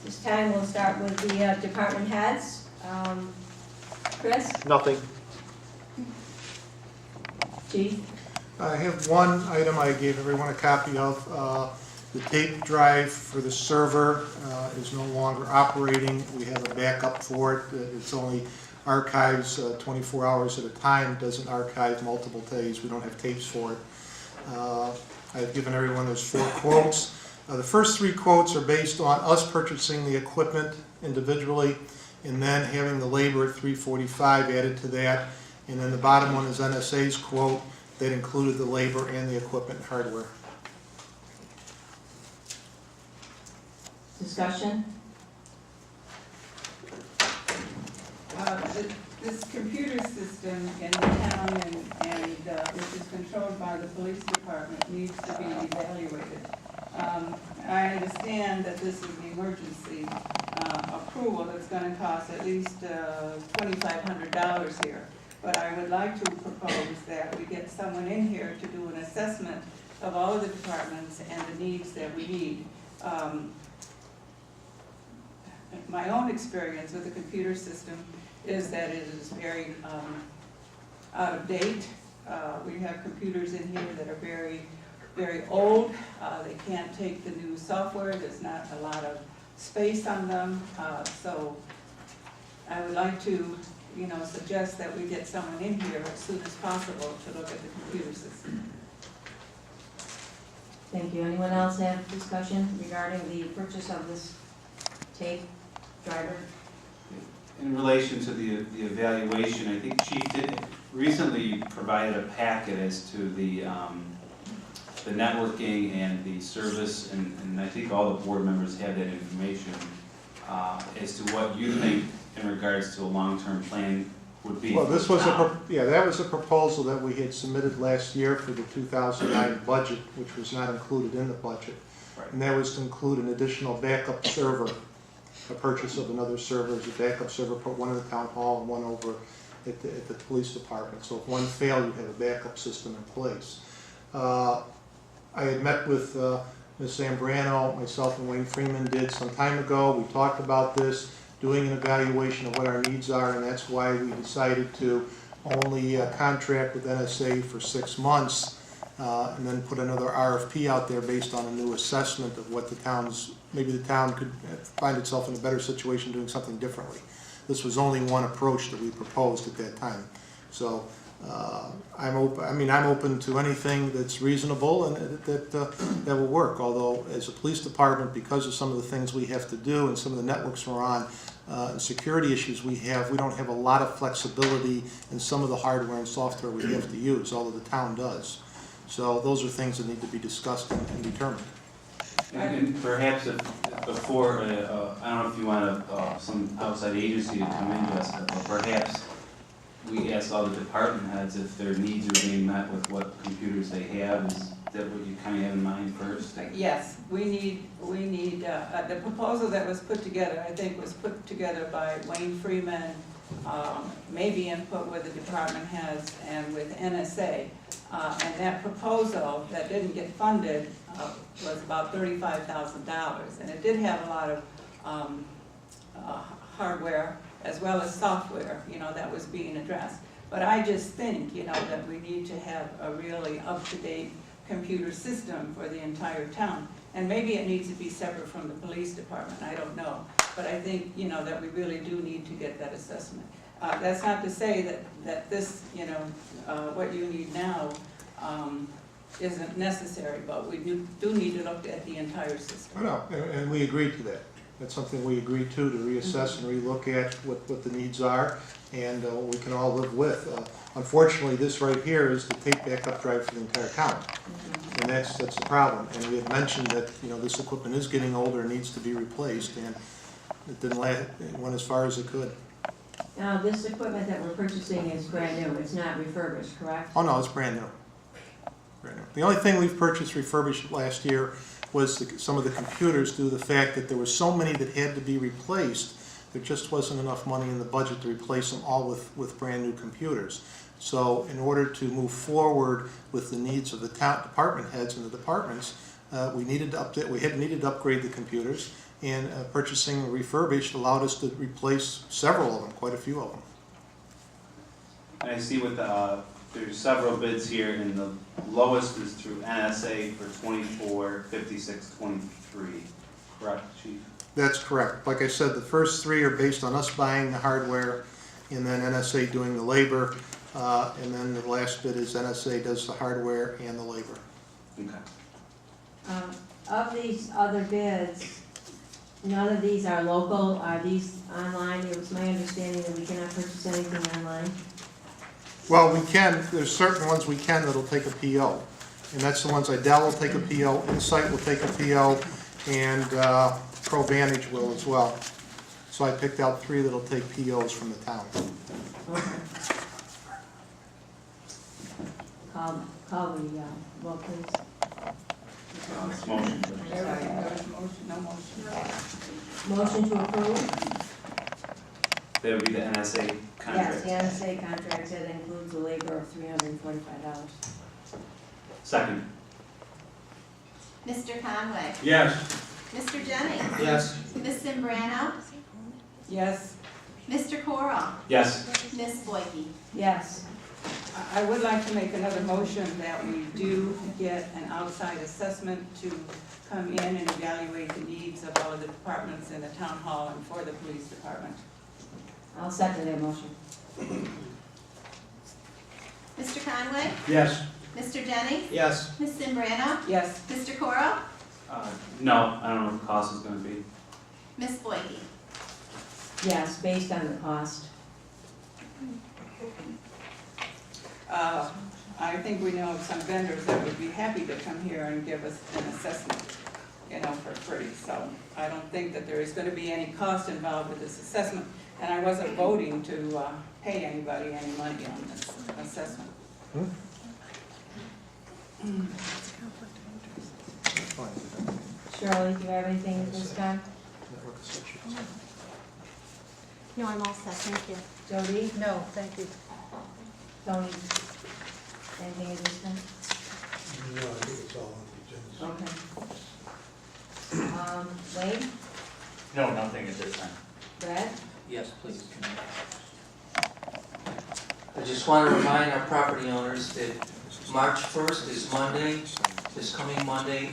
This time we'll start with the department heads. Chris? Nothing. Chief? I have one item I gave everyone a copy of. The tape drive for the server is no longer operating. We have a backup for it. It's only archives 24 hours at a time. It doesn't archive multiple days. We don't have tapes for it. I've given everyone those 4 quotes. The first 3 quotes are based on us purchasing the equipment individually and then having the labor at $345 added to that. And then the bottom one is NSA's quote that included the labor and the equipment and hardware. Discussion? This computer system in the town and which is controlled by the police department needs to be evaluated. I understand that this is the emergency approval that's going to cost at least $2,500 here. But I would like to propose that we get someone in here to do an assessment of all of the departments and the needs that we need. My own experience with the computer system is that it is very out of date. We have computers in here that are very, very old. They can't take the new software. There's not a lot of space on them. So I would like to, suggest that we get someone in here as soon as possible to look at the computer system. Thank you. Anyone else have discussion regarding the purchase of this tape driver? In relation to the evaluation, I think Chief did recently provided a packet as to the networking and the service, and I think all the board members have that information as to what you think in regards to a long-term plan would be. Well, this was that was a proposal that we had submitted last year for the 2009 budget, which was not included in the budget. Right. And that was to include an additional backup server, a purchase of another server as a backup server, put one in the town hall and one over at the police department. So if one failed, you'd have a backup system in place. I had met with Ms. Zambrano, myself and Wayne Freeman did some time ago. We talked about this, doing an evaluation of what our needs are, and that's why we decided to only contract with NSA for 6 months and then put another RFP out there based on a new assessment of what maybe the town could find itself in a better situation doing something differently. This was only one approach that we proposed at that time. So I'm open to anything that's reasonable and that will work. Although as a police department, because of some of the things we have to do and some of the networks we're on, and security issues we don't have a lot of flexibility in some of the hardware and software we have to use, although the town does. So those are things that need to be discussed and determined. And perhaps before, I don't know if you want some outside agency to come into us, but perhaps we ask all the department heads if their needs are being met with what computers they have. Is that what you kind of have in mind first? Yes, we need the proposal that was put together, I think was put together by Wayne Freeman, maybe input with the department heads and with NSA. And that proposal that didn't get funded was about $35,000. And it did have a lot of hardware as well as software, that was being addressed. But I just think, that we need to have a really up-to-date computer system for the entire town. And maybe it needs to be separate from the police department, I don't know. But I think, that we really do need to get that assessment. That's not to say that this, what you need now isn't necessary, but we do need to look at the entire system. No, and we agreed to that. That's something we agreed to reassess and relook at what the needs are and what we can all live with. Unfortunately, this right here is the tape backup drive for the entire town. And that's the problem. And we had mentioned that, this equipment is getting older and needs to be replaced, and it went as far as it could. Now, this equipment that we're purchasing is brand new. It's not refurbished, correct? Oh, no, it's brand new. Brand new. The only thing we've purchased refurbished last year was some of the computers due to the fact that there were so many that had to be replaced. There just wasn't enough money in the budget to replace them all with brand new computers. So in order to move forward with the needs of the town department heads and the departments, we needed to upgrade the computers, and purchasing refurbished allowed us to replace several of them, quite a few of them. And I see with there's several bids here, and the lowest is through NSA for 245623. Correct, Chief? That's correct. Like I said, the first three are based on us buying the hardware and then NSA doing the labor. And then the last bid is NSA does the hardware and the labor. Okay. Of these other bids, none of these are local, are these online? It was my understanding that we cannot purchase anything online. Well, we can, there's certain ones we can that'll take a PO. And that's the ones Idell will take a PO, Insight will take a PO, and ProVantage will as well. So I picked out 3 that'll take POs from the town. Okay. Call the, vote please. Motion. There was motion, no motion. Motion to approve? That would be the NSA Yes, contract. the NSA contract that includes the labor of $345. Second. Mr. Conway. Yes. Mr. Jennings. Yes. Ms. Zambrano. Yes, Mr. Coral. Yes. Ms. Boyke. Yes. I would like to make another motion that we do get an outside assessment to come in and evaluate the needs of all of the departments in the town hall and for the police department. I'll second that motion. Mr. Conway. Yes. Mr. Jennings. Yes. Ms. Zambrano. Yes, Mr. Coral. No, I don't know what the cost is going to be. Ms. Boyke. Yes, based on the cost. I think we know of some vendors that would be happy to come here and give us an assessment, for free. So I don't think that there is going to be any cost involved with this assessment. And I wasn't voting to pay anybody any money on this assessment. Shirley, do you have anything at this time? No, I'm all set, thank you. Jody? No, thank you. Tony? Anything at this time? No, I think it's all on the agenda. Okay. Wayne? No, nothing at this time. Brad? Yes, please. I just want to remind our property owners that March 1st is Monday, this coming Monday.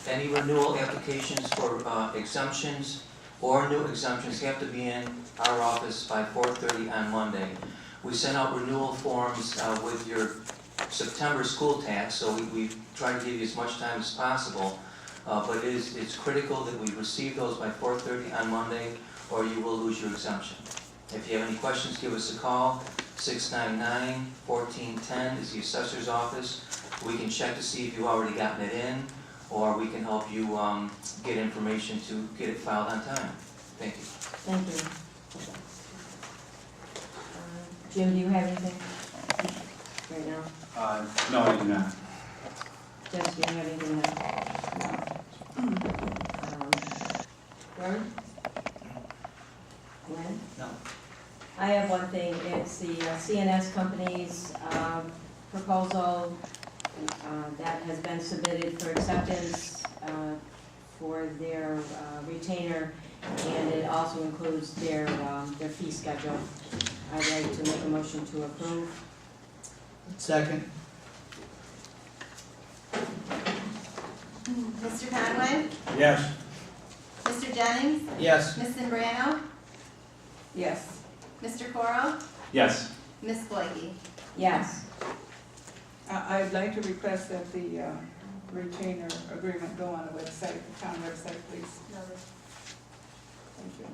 Any renewal applications for exemptions or new exemptions have to be in our office by 4:30 on Monday. We sent out renewal forms with your September school tax, so we try to give you as much time as possible. But it's critical that we receive those by 4:30 on Monday, or you will lose your exemption. If you have any questions, give us a call. 699-1410 is the assessor's office. We can check to see if you've already gotten it in, or we can help you get information to get it filed on time. Thank you. Thank you. Jim, do you have anything right now? No, I do not. Jess, do you have anything now? Gordon? Glenn? No. I have one thing. It's the CNS company's proposal that has been submitted for acceptance for their retainer, and it also includes their fee schedule. I'd like to make a motion to approve. Second. Mr. Conway. Yes. Mr. Jennings. Yes. Ms. Zambrano. Yes. Mr. Coral. Yes. Ms. Boyke. Yes. I'd like to request that the retainer agreement go on the website, the town website, please. Thank you.